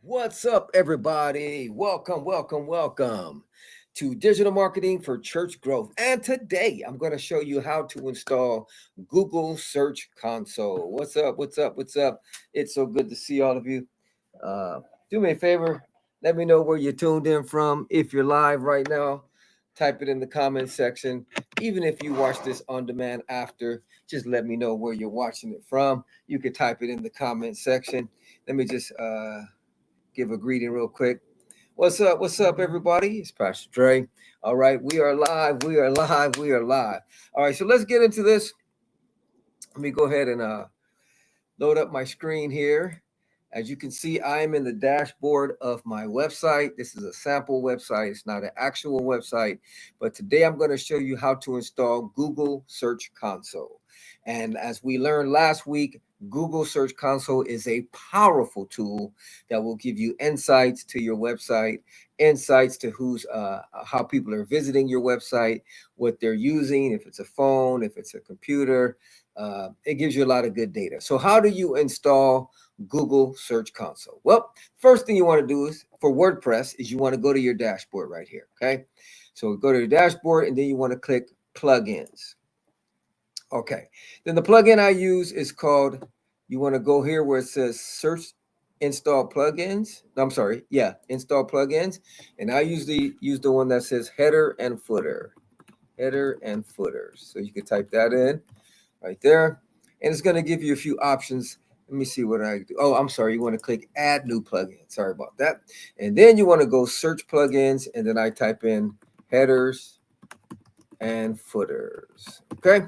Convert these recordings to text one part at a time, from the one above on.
What's up, everybody? Welcome to Digital Marketing for Church Growth. And today I'm going to show you how to install Google Search Console. What's up? It's so good to see all of you. Do me a favor, let me know where you're tuned in from. If you're live right now, type it in the comment section. Even if you watch this on demand after, just let me know where you're watching it from. You can type it in the comment section. Let me just give a greeting real quick. What's up, everybody? It's Pastor Dre. All right, we are live. All right, so let's get into this. Let me go ahead and load up my screen here. As you can see, I am in the dashboard of my website. This is a sample website. It's not an actual website, but today I'm going to show you how to install Google Search Console. And as we learned last week, Google Search Console is a powerful tool that will give you insights to your website, insights to how people are visiting your website, what they're using, if it's a phone, if it's a computer. It gives you a lot of good data. So how do you install Google Search Console? Well, first thing you want to do is for WordPress is you want to go to your dashboard right here. Okay. So go to your dashboard and then you want to click plugins. Okay. Then the plugin I use is called, you want to go here where it says search install plugins. I'm sorry. Yeah. Install plugins. And I usually use the one that says header and footer. So you can type that in right there. And it's going to give you a few options. Let me see what I do. Oh, I'm sorry. You want to click add new plugin. Sorry about that. And then you want to go search plugins. And then I type in headers and footers. Okay.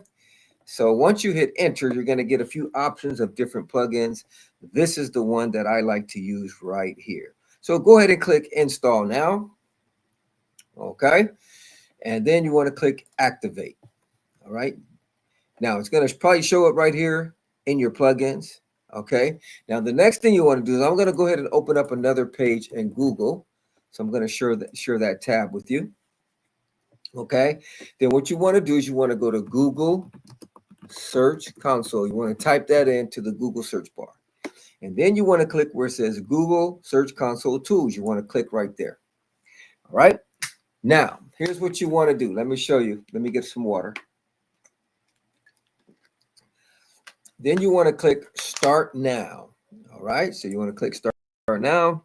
So once you hit enter, you're going to get a few options of different plugins. This is the one that I like to use right here. So go ahead and click install now. Okay. And then you want to click activate. All right. Now it's going to probably show up right here in your plugins. Okay. Now the next thing you want to do is I'm going to go ahead and open up another page in Google. So I'm going to share that tab with you. Okay. Then what you want to do is you want to go to Google Search Console. You want to type that into the Google search bar. And then you want to click where it says Google Search Console Tools. You want to click right there. All right. Now, here's what you want to do. Let me show you. Let me get some water. Then you want to click Start Now. All right. So you want to click Start Now.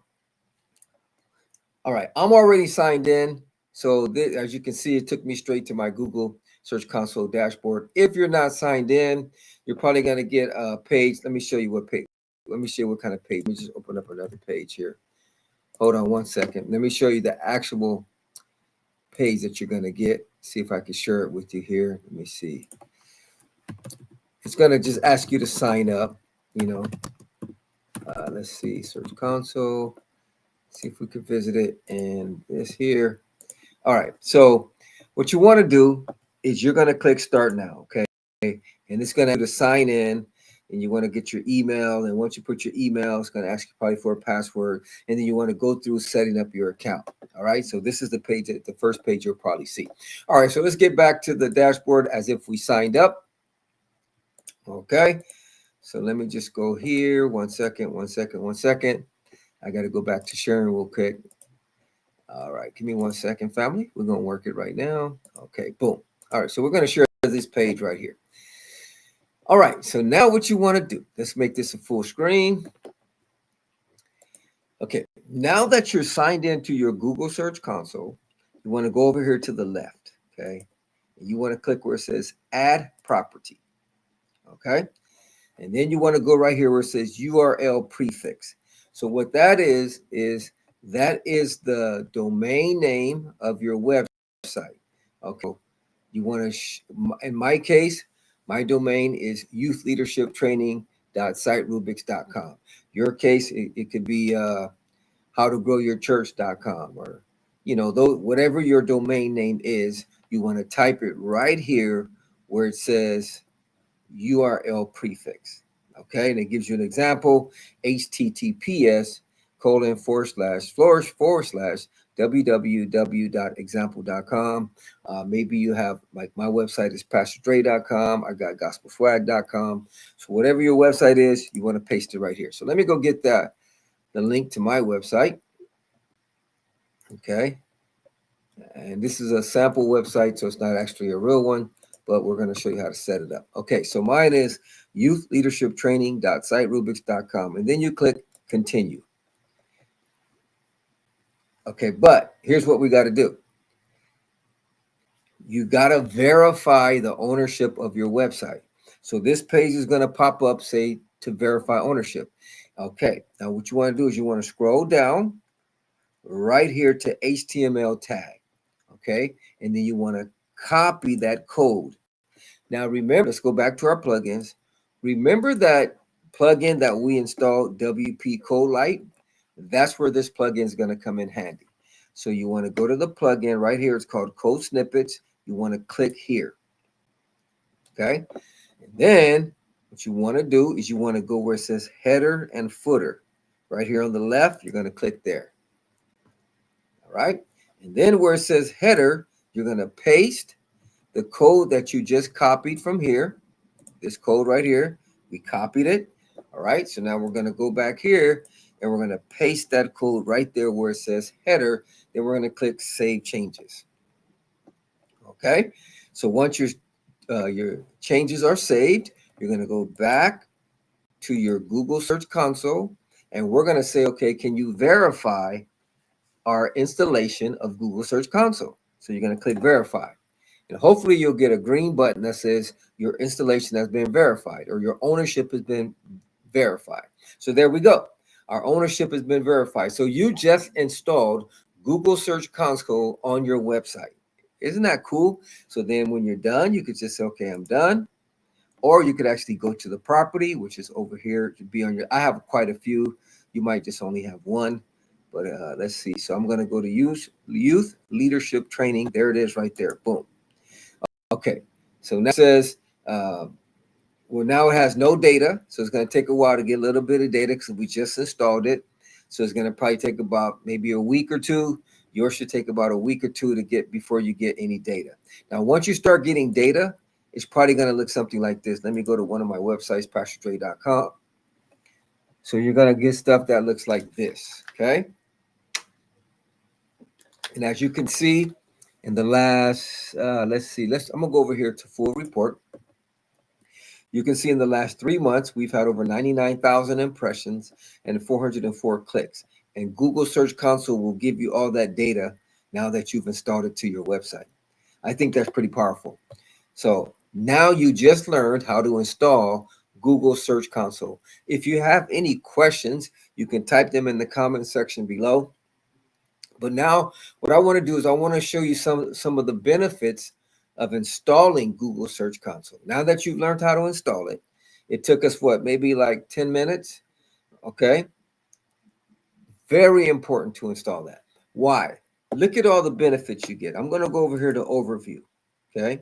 All right. I'm already signed in. So this, as you can see, it took me straight to my Google Search Console dashboard. If you're not signed in, you're probably going to get a page. Let me show you what page. Let me show you what kind of page. Let me just open up another page here. Hold on one second. Let me show you the actual page that you're going to get. See if I can share it with you here. Let me see. It's going to just ask you to sign up, let's see, Search Console. See if we can visit it. And this here. All right. So what you want to do is you're going to click Start Now. Okay. And it's going to sign in. And you want to get your email. And once you put your email, it's going to ask you probably for a password. And then you want to go through setting up your account. All right. So this is the page, the first page you'll probably see. All right. So let's get back to the dashboard as if we signed up. Okay. So let me just go here. One second. I got to go back to sharing real quick. All right. Give me 1 second, family. We're going to work it right now. Okay. Boom. All right. So we're going to share this page right here. All right, so now what you want to do, let's make this a full screen. Okay, now that you're signed into your Google Search Console, you want to go over here to the left, okay? And you want to click where it says Add Property, okay? And then you want to go right here where it says URL prefix. So what that is that is the domain name of your website, okay? You want to, in my case, my domain is youthleadershiptraining.siterubrics.com. Your case, it could be howtogrowyourchurch.com or, whatever your domain name is, you want to type it right here where it says URL prefix. Okay. And it gives you an example, https:// www.example.com. Maybe you have, like my website is pastordre.com. I got gospelswag.com. So whatever your website is, you want to paste it right here. So let me go get that the link to my website. Okay. And this is a sample website, so it's not actually a real one, but we're going to show you how to set it up. Okay, so mine is youthleadershiptraining.siterubrics.com, and then you click continue. Okay, but here's what we got to do. You got to verify the ownership of your website. So this page is going to pop up, say, to verify ownership. Okay, now what you want to do is you want to scroll down right here to HTML tag. Okay, and then you want to copy that code. Now remember, let's go back to our plugins. Remember that plugin that we installed, WP Code Light? That's where this plugin is going to come in handy. So you want to go to the plugin right here. It's called Code Snippets. You want to click here. Okay. And then what you want to do is you want to go where it says header and footer. Right here on the left, you're going to click there. All right. And then where it says header, you're going to paste the code that you just copied from here. This code right here, we copied it. All right. So now we're going to go back here and we're going to paste that code right there where it says header. Then we're going to click Save Changes. Okay. So once your changes are saved, you're going to go back to your Google Search Console and we're going to say, okay, can you verify our installation of Google Search Console? So you're going to click verify. And hopefully you'll get a green button that says your installation has been verified or your ownership has been verified. So there we go. Our ownership has been verified. So you just installed Google Search Console on your website. Isn't that cool? So then when you're done, you could just say, okay, I'm done. Or you could actually go to the property, which is over here to be on your, I have quite a few. You might just only have one, but let's see. So I'm going to go to youth leadership training. There it is right there. Boom. Okay. So now it says, well, now it has no data. So it's going to take a while to get a little bit of data because we just installed it. So it's going to probably take about maybe a week or two. Yours should take about a week or two to get before you get any data. Now, once you start getting data, it's probably going to look something like this. Let me go to one of my websites, PastorDre.com. So you're going to get stuff that looks like this. Okay. And as you can see in the last, I'm going to go over here to full report. You can see in the last 3 months, we've had over 99,000 impressions and 404 clicks. And Google Search Console will give you all that data now that you've installed it to your website. I think that's pretty powerful. So now you just learned how to install Google Search Console. If you have any questions, you can type them in the comment section below. But now what I want to do is I want to show you some of the benefits of installing Google Search Console. Now that you've learned how to install it, it took us what, maybe like 10 minutes. Okay. Very important to install that. Why? Look at all the benefits you get. I'm going to go over here to overview. Okay.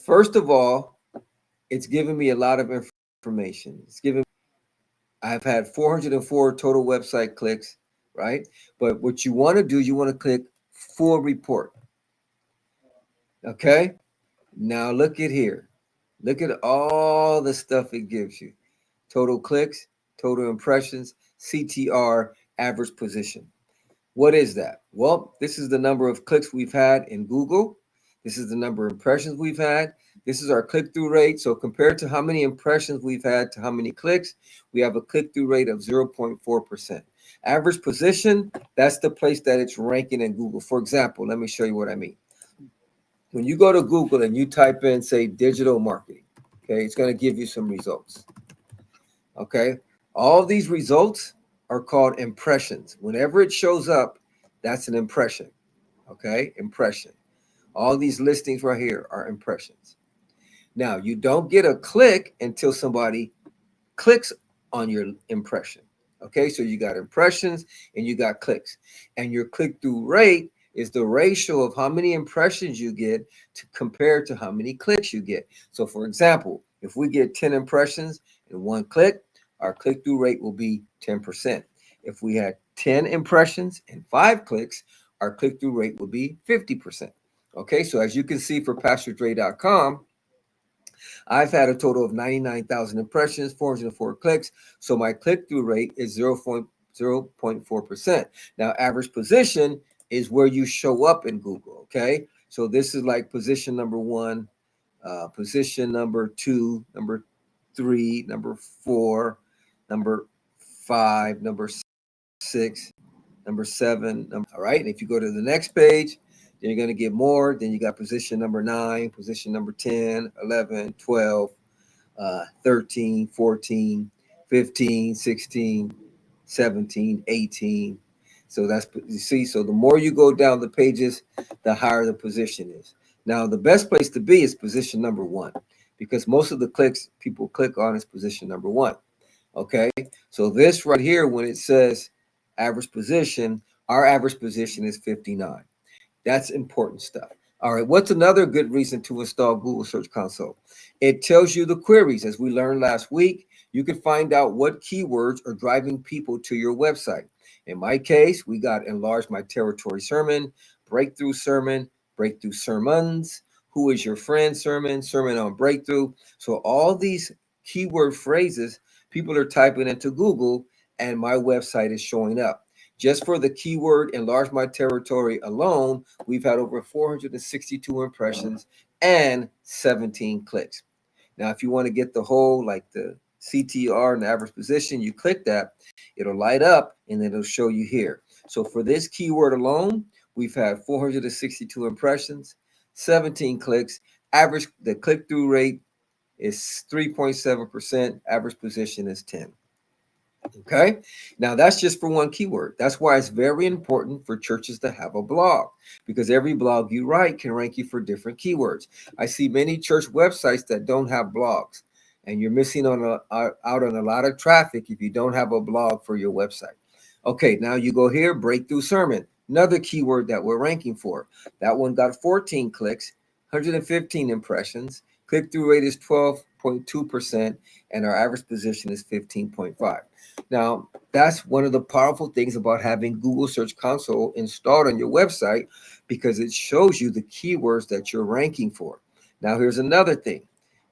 First of all, it's giving me a lot of information. I've had 404 total website clicks, right? But what you want to do, you want to click full report. Okay. Now look at here. Look at all the stuff it gives you. Total clicks, total impressions, CTR, average position. What is that? Well, this is the number of clicks we've had in Google. This is the number of impressions we've had. This is our click-through rate. So compared to how many impressions we've had to how many clicks, we have a click-through rate of 0.4%. Average position, that's the place that it's ranking in Google. For example, let me show you what I mean. When you go to Google and you type in, say, digital marketing, okay, it's going to give you some results. Okay, all these results are called impressions. Whenever it shows up, that's an impression. Okay, impression. All these listings right here are impressions. Now, you don't get a click until somebody clicks on your impression. Okay, so you got impressions and you got clicks. And your click-through rate is the ratio of how many impressions you get to compare to how many clicks you get. So for example, if we get 10 impressions and 1 click, our click-through rate will be 10%. If we had 10 impressions and 5 clicks, our click-through rate will be 50%. Okay, so as you can see for PastorDre.com, I've had a total of 99,000 impressions, 404 clicks. So my click-through rate is 0.4%. Now, average position is where you show up in Google, okay? So this is like position number 1, position number 2, number 3, number 4, number 5, number 6, number 7. All right. And if you go to the next page, then you're going to get more. Then you got position number 9, position number 10, 11, 12, 13, 14, 15, 16, 17, 18. So that's, you see, so the more you go down the pages, the higher the position is. Now, the best place to be is position number 1, because most of the clicks people click on is position number 1. Okay. So this right here, when it says average position, our average position is 59. That's important stuff. All right. What's another good reason to install Google Search Console? It tells you the queries. As we learned last week, you can find out what keywords are driving people to your website. In my case, we got enlarge my territory sermon, breakthrough sermons, who is your friend sermon, sermon on breakthrough. So all these keyword phrases people are typing into Google, and my website is showing up. Just for the keyword enlarge my territory alone, we've had over 462 impressions and 17 clicks. Now, if you want to get the whole, like the CTR and the average position, you click that, it'll light up, and then it'll show you here. So for this keyword alone, we've had 462 impressions, 17 clicks. Average, the click-through rate is 3.7%. Average position is 10. Okay. Now that's just for one keyword. That's why it's very important for churches to have a blog, because every blog you write can rank you for different keywords. I see many church websites that don't have blogs, and you're missing out on a lot of traffic if you don't have a blog for your website. Okay. Now you go here, breakthrough sermon, another keyword that we're ranking for. That one got 14 clicks, 115 impressions. Click-through rate is 12.2%, and our average position is 15.5. Now, that's one of the powerful things about having Google Search Console installed on your website, because it shows you the keywords that you're ranking for. Now, here's another thing.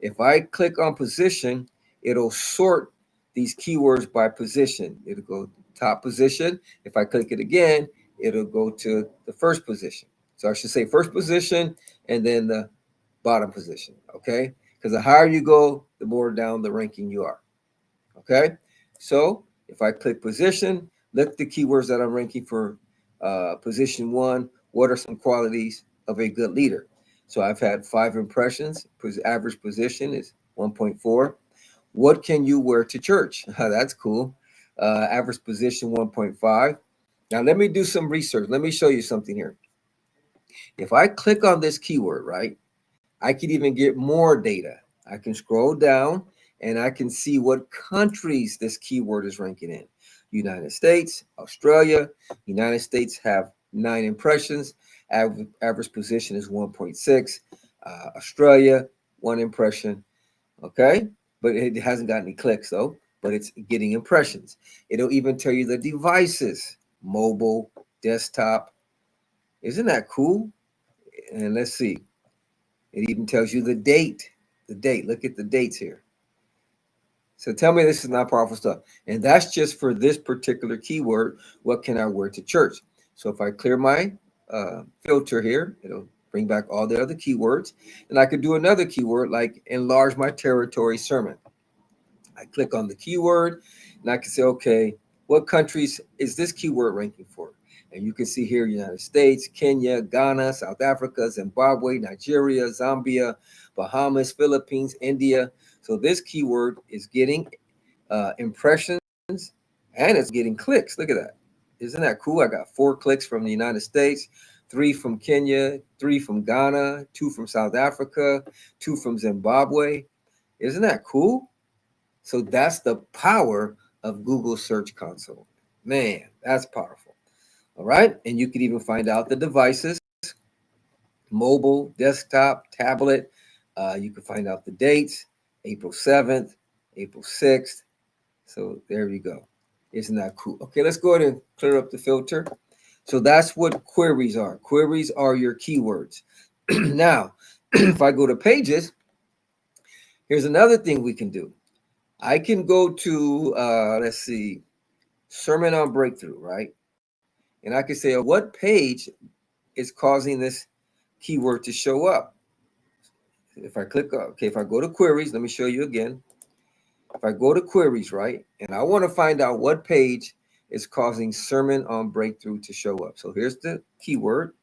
If I click on position, it'll sort these keywords by position. It'll go top position. If I click it again, it'll go to the first position. So I should say first position and then the bottom position, okay? Because the higher you go, the more down the ranking you are, okay? So if I click position, look at the keywords that I'm ranking for position 1. What are some qualities of a good leader? So I've had 5 impressions. Average position is 1.4. What can you wear to church? That's cool. Average position 1.5. Now let me do some research. Let me show you something here. If I click on this keyword, right, I can even get more data. I can scroll down and I can see what countries this keyword is ranking in. United States, Australia. United States have 9 impressions. Average position is 1.6. Australia, 1 impression. Okay, but it hasn't got any clicks though, but it's getting impressions. It'll even tell you the devices, mobile, desktop. Isn't that cool? And let's see. It even tells you the date. The date. Look at the dates here. So tell me this is not powerful stuff. And that's just for this particular keyword. What can I wear to church? So if I clear my filter here, it'll bring back all the other keywords. And I could do another keyword like enlarge my territory sermon. I click on the keyword and I can say, okay, what countries is this keyword ranking for? And you can see here, United States, Kenya, Ghana, South Africa, Zimbabwe, Nigeria, Zambia, Bahamas, Philippines, India. So this keyword is getting impressions and it's getting clicks. Look at that. Isn't that cool? I got 4 clicks from the United States, 3 from Kenya, 3 from Ghana, 2 from South Africa, 2 from Zimbabwe. Isn't that cool? So that's the power of Google Search Console. Man, that's powerful. All right. And you can even find out the devices, mobile, desktop, tablet. You can find out the dates, April 7th, April 6th. So there you go. Isn't that cool? Okay, let's go ahead and clear up the filter. So that's what queries are. Queries are your keywords. Now, if I go to pages, Here's another thing we can do. I can go to, let's see, Sermon on Breakthrough, right? And I can say, what page is causing this keyword to show up? If I click, okay, if I go to queries, let me show you again. If I go to queries, right, and I want to find out what page is causing Sermon on Breakthrough to show up. So here's the keyword,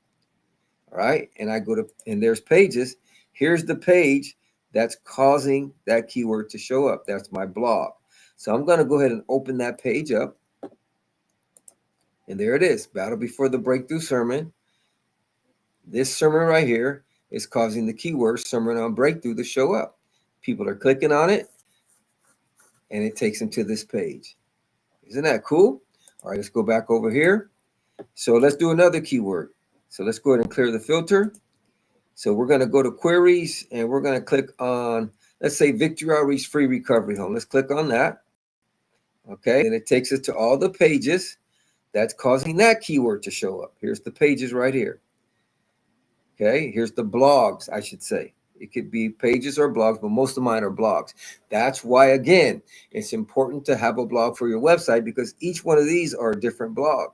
all right, and I go to, and there's pages. Here's the page that's causing that keyword to show up. That's my blog. So I'm going to go ahead and open that page up. And there it is, Battle Before the Breakthrough Sermon. This sermon right here is causing the keyword Sermon on Breakthrough to show up. People are clicking on it, and it takes them to this page. Isn't that cool? All right, let's go back over here. So let's do another keyword. So let's go ahead and clear the filter. So we're going to go to queries, and we're going to click on, let's say, Victory Outreach Free Recovery Home. Let's click on that. Okay, and it takes us to all the pages that's causing that keyword to show up. Here's the pages right here. Okay, here's the blogs, I should say. It could be pages or blogs, but most of mine are blogs. That's why, again, it's important to have a blog for your website, because each one of these are a different blog.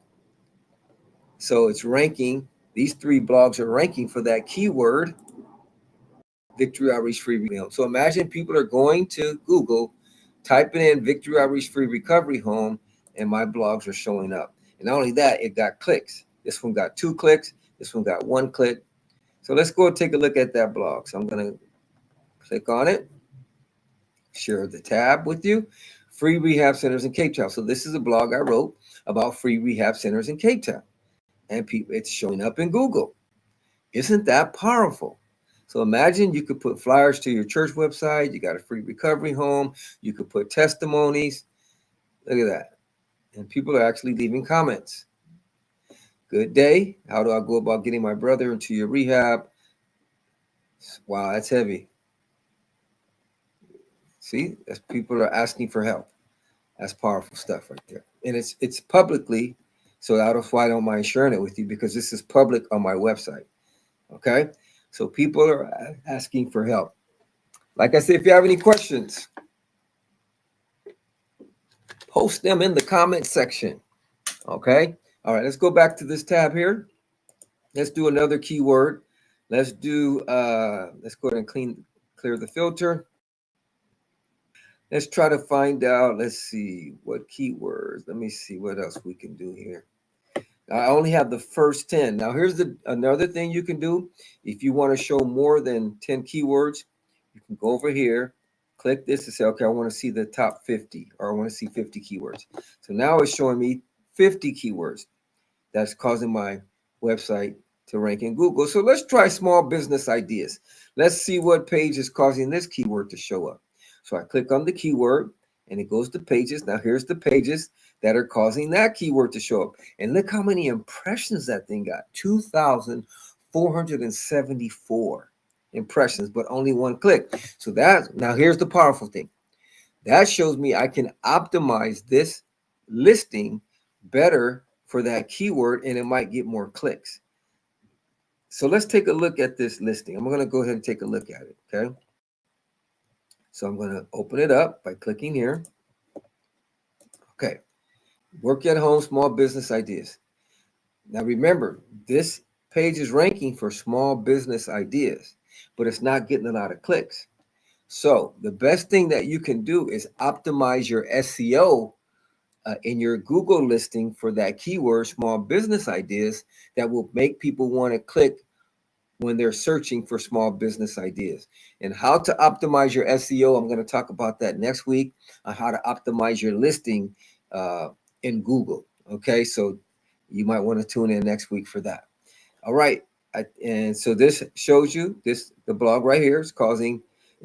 So it's ranking, these 3 blogs are ranking for that keyword, Victory Outreach Free Recovery Home. So imagine people are going to Google, typing in Victory Outreach Free Recovery Home, and my blogs are showing up. And not only that, it got clicks. This one got 2 clicks. This one got 1 click. So let's go and take a look at that blog. So I'm going to click on it, share the tab with you. Free rehab centers in Cape Town. So this is a blog I wrote about free rehab centers in Cape Town. And it's showing up in Google. Isn't that powerful? So imagine you could put flyers to your church website. You got a free recovery home. You could put testimonies. Look at that. And people are actually leaving comments. Good day. How do I go about getting my brother into your rehab? Wow, that's heavy. See, that's people are asking for help. That's powerful stuff right there. And it's publicly, so that's why I don't mind sharing it with you, because this is public on my website. Okay? So people are asking for help. Like I said, if you have any questions, post them in the comment section. Okay? All right, let's go back to this tab here. Let's do another keyword. Let's go ahead and clear the filter. Let's try to find out, let's see, what keywords. Let me see what else we can do here. I only have the first 10. Now, here's another thing you can do. If you want to show more than 10 keywords, you can go over here, click this and say, okay, I want to see the top 50, or I want to see 50 keywords. So now it's showing me 50 keywords. That's causing my website to rank in Google. So let's try small business ideas. Let's see what page is causing this keyword to show up. So I click on the keyword, and it goes to pages. Now here's the pages that are causing that keyword to show up. And look how many impressions that thing got. 2,474 impressions, but only 1 click. So now here's the powerful thing. That shows me I can optimize this listing better for that keyword, and it might get more clicks. So let's take a look at this listing. I'm going to go ahead and take a look at it. Okay. So I'm going to open it up by clicking here. Okay. Work at home, small business ideas. Now remember, this page is ranking for small business ideas, but it's not getting a lot of clicks. So the best thing that you can do is optimize your SEO in your Google listing for that keyword, small business ideas, that will make people want to click when they're searching for small business ideas. And how to optimize your SEO, I'm going to talk about that next week, on how to optimize your listing in Google. Okay, so you might want to tune in next week for that. All right, and so this shows you the blog right here is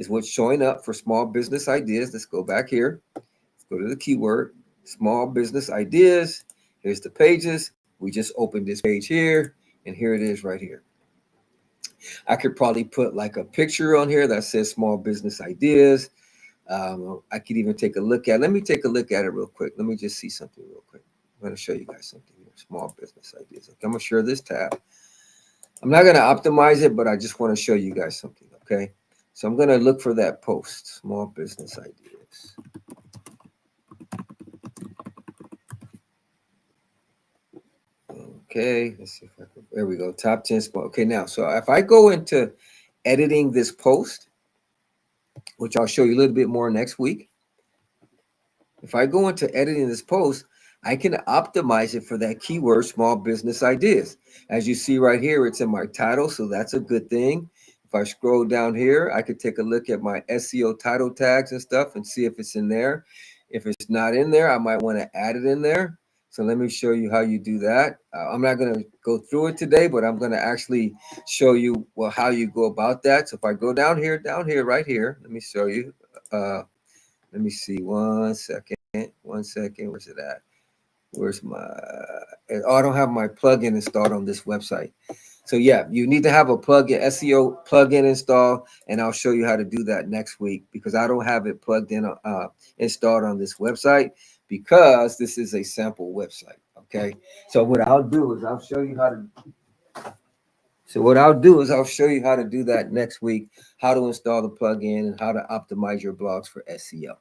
what's showing up for small business ideas. Let's go back here. Let's go to the keyword, small business ideas. Here's the pages. We just opened this page here, and here it is right here. I could probably put like a picture on here that says small business ideas. I could even take a look at it. Let me take a look at it real quick. Let me just see something real quick. I'm going to show you guys something here. Small business ideas. Okay, I'm going to share this tab. I'm not going to optimize it, but I just want to show you guys something. Okay. So I'm going to look for that post, small business ideas. Okay, let's see if I can, there we go, top 10 small. Okay, now, so if I go into editing this post, which I'll show you a little bit more next week. If I go into editing this post, I can optimize it for that keyword, small business ideas. As you see right here, it's in my title, so that's a good thing. If I scroll down here, I could take a look at my SEO title tags and stuff and see if it's in there. If it's not in there, I might want to add it in there. So let me show you how you do that. I'm not going to go through it today, but I'm going to actually show you how you go about that. So if I go down here, right here, let me show you. Let me see. 1 second. 1 second. Where's it at? Where's my? Oh, I don't have my plugin installed on this website. So yeah, you need to have a plugin, SEO plugin installed, and I'll show you how to do that next week because I don't have it plugged in, installed on this website because this is a sample website. Okay. So what I'll do is I'll show you how to. So what I'll do is I'll show you how to do that next week, how to install the plugin and how to optimize your blogs for SEO.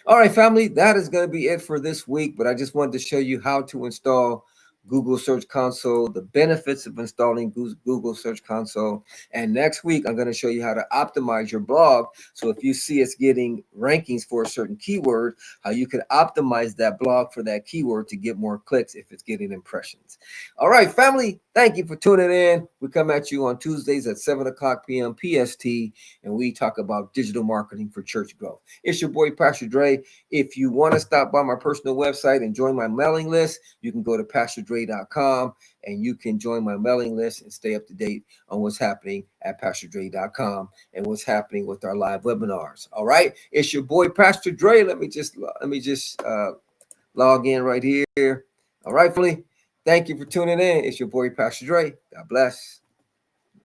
All right, family, that is going to be it for this week, but I just wanted to show you how to install Google Search Console, the benefits of installing Google Search Console. And next week, I'm going to show you how to optimize your blog. So if you see it's getting rankings for a certain keyword, how you can optimize that blog for that keyword to get more clicks if it's getting impressions. All right, family, thank you for tuning in. We come at you on Tuesdays at 7 o'clock p.m. PST, and we talk about digital marketing for church growth. It's your boy, Pastor Dre. If you want to stop by my personal website and join my mailing list, you can go to PastorDre.com and you can join my mailing list and stay up to date on what's happening at PastorDre.com and what's happening with our live webinars. All right, it's your boy, Pastor Dre. Let me just log in right here. All right, family. Thank you for tuning in. It's your boy, Pastor Dre. God bless.